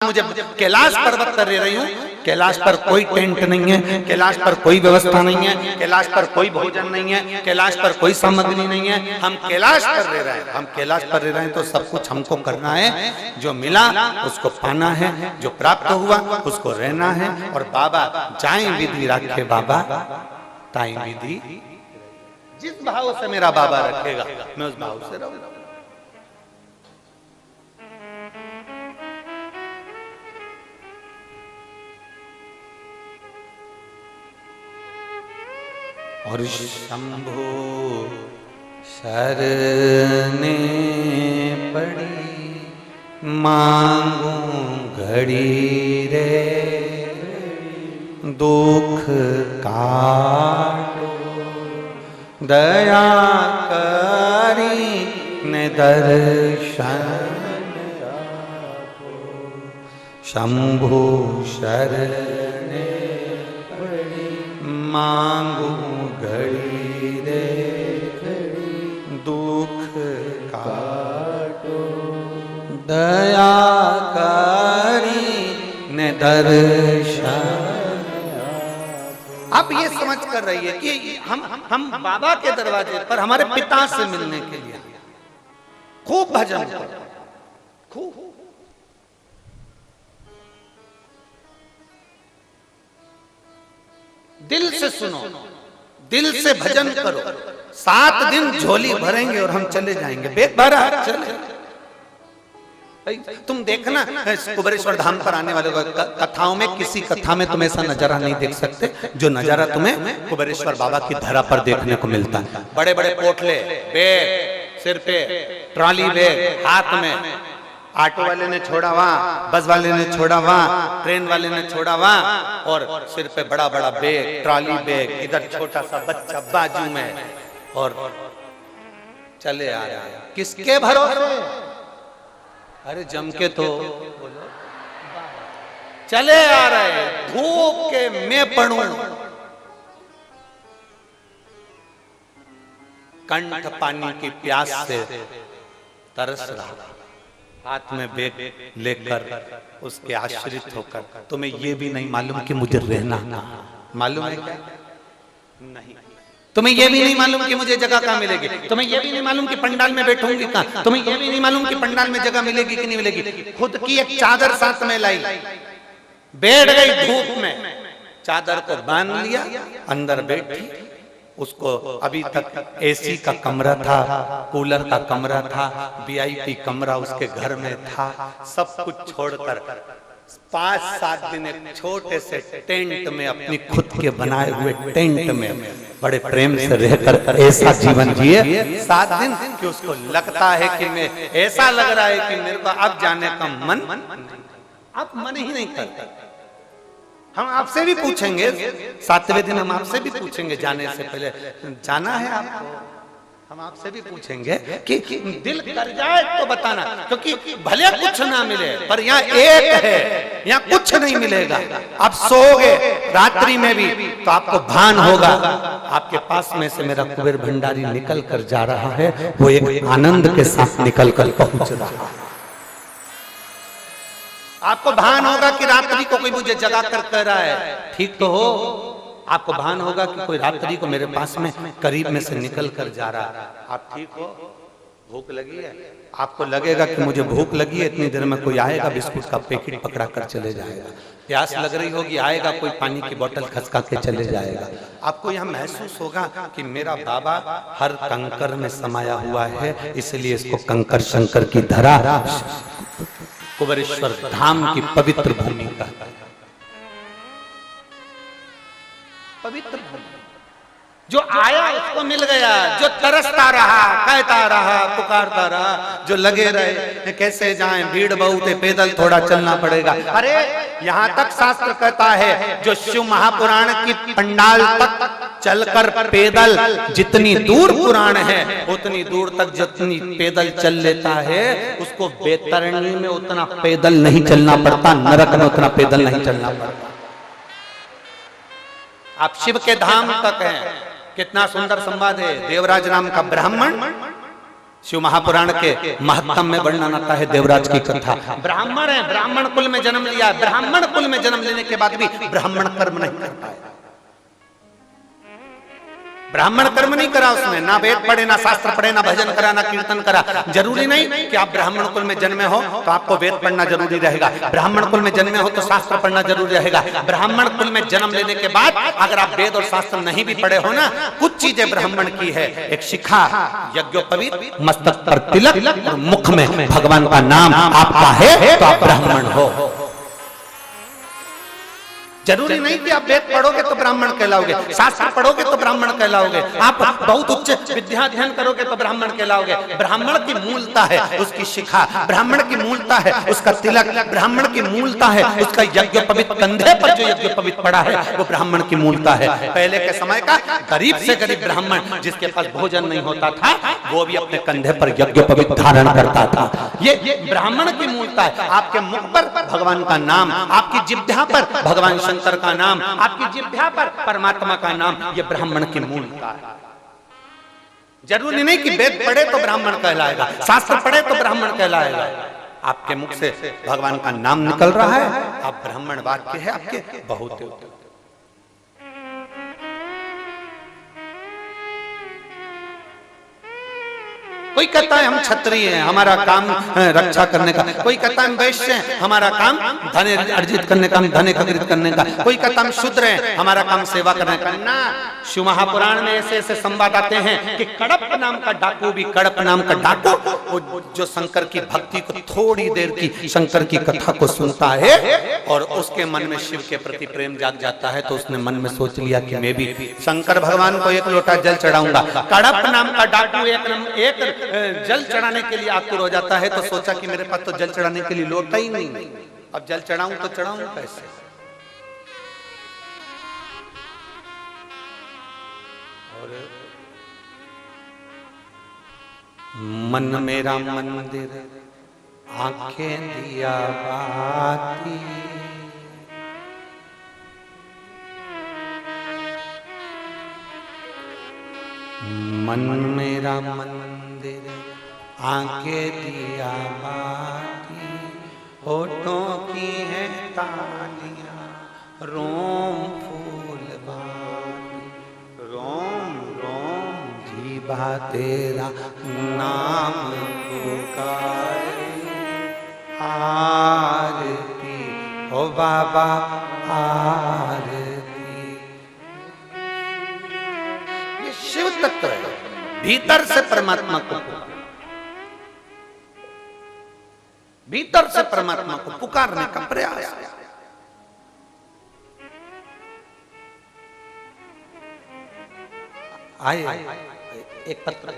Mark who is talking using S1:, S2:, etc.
S1: मुझे कैलाश पर्वत कर रही हूँ। कैलाश पर कोई टेंट नहीं है, कैलाश पर कोई व्यवस्था नहीं है, कैलाश पर कोई भोजन नहीं है, कैलाश पर कोई सामग्री नहीं है। हम कैलाश पर रह रहे हैं, हम कैलाश पर रह रहे हैं तो सब कुछ हमको करना है। जो मिला उसको पाना है, जो प्राप्त हुआ उसको रहना है। और बाबा जाए विधि रखे बाबा ताई विधि। जिस भाव से मेरा बाबा रखेगा मैं उस भाव से रहूंगा। और शंभो शरणे पड़ी मांगू घड़ी रे दुख काटो दया करी ने दर्शन आपो। शंभो शरणे पड़ी मांगू घड़ी रे दुख काटो दया करी ने दर्शन। आप ये समझ कर रही है कि हम बाबा के दरवाजे पर हमारे पिता से मिलने के लिए खूब भजन करो, खूब दिल से सुनो, दिल से भजन करो। 7 दिन झोली भरेंगे और हम चले जाएंगे। बेग भरा चले। तुम देखना कुबेरेश्वर धाम पर आने वाले कथाओं में किसी कथा में तुम ऐसा नजारा नहीं देख सकते जो नजारा तुम्हें कुबेरेश्वर बाबा की धरा पर देखने को मिलता है। बड़े बड़े पोटले, बैग सिर पे, ट्रॉली बैग हाथ में, ऑटो वाले ने छोड़ा वहां, बस वाले ने छोड़ा वहां, ट्रेन वाले ने छोड़ा वहां, और सिर पे बड़ा बड़ा बैग, ट्रॉली बैग, इधर छोटा सा बच्चा बाजू में, और चले आ रहा है। किसके भरोसे? अरे जम के तो चले आ रहे। धूप के मैं पढ़ूं, कंठ पानी की प्यास से तरस रहा, हाथ में बैग लेकर उसके आश्रित होकर। तुम्हें यह भी नहीं मालूम कि मुझे रहना मालूम है क्या? नहीं। तुम्हें यह भी नहीं मालूम कि मुझे जगह कहाँ मिलेगी। तुम्हें यह भी नहीं मालूम कि पंडाल में बैठूंगी कहाँ। तुम्हें यह भी नहीं मालूम कि पंडाल में जगह मिलेगी कि नहीं मिलेगी। खुद की एक चादर साथ में लाई, बैठ गई धूप में, चादर को बांध लिया, अंदर बैठी। उसको अभी तक एसी का कमरा था, कूलर का कमरा था, वीआईपी कमरा उसके घर में था। सब कुछ छोड़कर 5-7 दिन एक छोटे से टेंट में, अपनी खुद के बनाए हुए टेंट में बड़े प्रेम से रहकर ऐसा जीवन जिए 7 दिन कि उसको लगता है कि मैं, ऐसा लग रहा है कि मेरे को अब जाने का मन, अब मन ही नहीं करता। हम आपसे भी पूछेंगे 7वें दिन, हम आपसे भी पूछेंगे जाने से पहले, जाना है आपको? हम आपसे भी पूछेंगे कि दिल कर जाए तो बताना, क्योंकि भले कुछ ना मिले पर यहाँ एक है, यहाँ कुछ नहीं मिलेगा। आप सोओगे रात्रि में भी तो आपको भान होगा आपके पास में से मेरा कुबेर भंडारी निकल कर जा रहा है, वो एक आनंद के साथ निकल कर पहुंच रहा है। आपको भान होगा कि रात्रि को कोई मुझे जगा कर कह रहा है ठीक तो हो। आपको भान होगा कि कोई रात्रि को मेरे पास में करीब में से निकल कर जा रहा है। आप ठीक हो? भूख लगी है? आपको लगेगा कि मुझे भूख लगी है, इतनी देर में कोई आएगा बिस्कुट का पैकेट पकड़ा कर चले जाएगा। प्यास लग रही होगी, आएगा कोई पानी की बोतल खसका के चले जाएगा। आपको यह महसूस होगा कि मेरा बाबा हर कंकर में समाया हुआ है, इसलिए इसको कंकर शंकर की धरा कुबेरेश्वर धाम की पवित्र भूमि का पवित्र भूमि। जो आया उसको मिल गया, जो तरसता रहा, कहता रहा, पुकारता रहा, जो लगे रहे कैसे जाएं, भीड़ बहुत है, पैदल थोड़ा चलना पड़ेगा। अरे यहाँ तक शास्त्र कहता है जो शिव महापुराण की पंडाल तक चलकर पैदल, जितनी दूर पुराण है उतनी दूर तक जितनी पैदल चल लेता है उसको बैतरणी में उतना पैदल नहीं चलना पड़ता, नरक में उतना पैदल नहीं चलना पड़ता। आप शिव के धाम तक हैं। कितना सुंदर संवाद है। देवराज नाम का ब्राह्मण शिव महापुराण के महत्तम में वर्णन आता है देवराज की कथा। ब्राह्मण है, ब्राह्मण कुल में जन्म लिया, ब्राह्मण कुल में जन्म लेने के बाद भी ब्राह्मण कर्म नहीं कर पाया। ब्राह्मण कर्म नहीं करा उसने, ना वेद पढ़े, ना शास्त्र पढ़े, ना भजन करा, ना कीर्तन करा। जरूरी नहीं कि आप ब्राह्मण कुल में जन्मे हो तो आपको वेद पढ़ना जरूरी रहेगा, ब्राह्मण कुल में जन्मे हो तो शास्त्र पढ़ना जरूरी रहेगा। ब्राह्मण कुल में जन्म लेने के बाद अगर आप वेद और शास्त्र नहीं भी पढ़े हो ना, कुछ चीजें ब्राह्मण की है। एक शिखा, यज्ञोपवीत, मस्तक पर तिलक और मुख में भगवान का नाम आपका है तो आप ब्राह्मण हो। जरूरी नहीं कि आप वेद पढ़ोगे तो ब्राह्मण कहलाओगे, शास्त्र पढ़ोगे तो ब्राह्मण कहलाओगे, आप बहुत उच्च विद्या अध्ययन करोगे तो ब्राह्मण कहलाओगे। ब्राह्मण की मूलता है उसकी शिखा, ब्राह्मण की मूलता है उसका तिलक, ब्राह्मण की मूलता है उसका यज्ञोपवीत, कंधे पर जो यज्ञोपवीत पड़ा है वो ब्राह्मण की मूलता है। पहले के समय का गरीब से गरीब ब्राह्मण जिसके पास भोजन नहीं होता था वो भी अपने कंधे पर यज्ञोपवीत धारण करता था। ये ब्राह्मण की मूलता है। आपके मुख पर भगवान का नाम, आपकी जिह्वा पर भगवान शंकर का नाम, आपकी जिह्वा पर परमात्मा का नाम, ये ब्राह्मण की मूलता है। जरूरी नहीं कि वेद पढ़े तो ब्राह्मण कहलाएगा, शास्त्र पढ़े तो ब्राह्मण कहलाएगा। आपके मुख से भगवान का नाम निकल रहा है, आप ब्राह्मण वाक्य है आपके बहुत। कोई कहता है हम क्षत्रिय हैं, हमारा काम रक्षा करने का, कोई कहता है हम वैश्य हैं, हमारा काम धन अर्जित करने का, धन एकत्रित करने का, कोई कहता हम शूद्र हैं, हमारा काम सेवा करने का। ना, शिव महापुराण में ऐसे ऐसे संवाद आते हैं कि कड़प नाम का डाकू भी, कड़प नाम का डाकू वो जो शंकर की भक्ति को, थोड़ी देर की शंकर की कथा को सुनता है और उसके मन में शिव के प्रति प्रेम जाग जाता है, तो उसने मन में सोच लिया कि मैं भी शंकर भगवान को एक लोटा जल चढ़ाऊंगा। कड़प नाम का डाकू एक जल चढ़ाने के लिए आतुर हो जाता है, तो सोचा कि मेरे पास तो जल चढ़ाने के लिए लोटा ही नहीं, अब जल चढ़ाऊं तो चढ़ाऊं कैसे। और मन मेरा मंदिर, आंखें दिया बाती, मन मेरा मंदिर, आंखें दिया बाती, होठों की है तालियां, रोम फूल बाती, रोम रोम जीवा तेरा नाम पुकारे, आरती ओ बाबा आरती। ये शिव तत्व है, भीतर से परमात्मा को, भीतर से परमात्मा को पुकारने का प्रयास। आए एक पत्र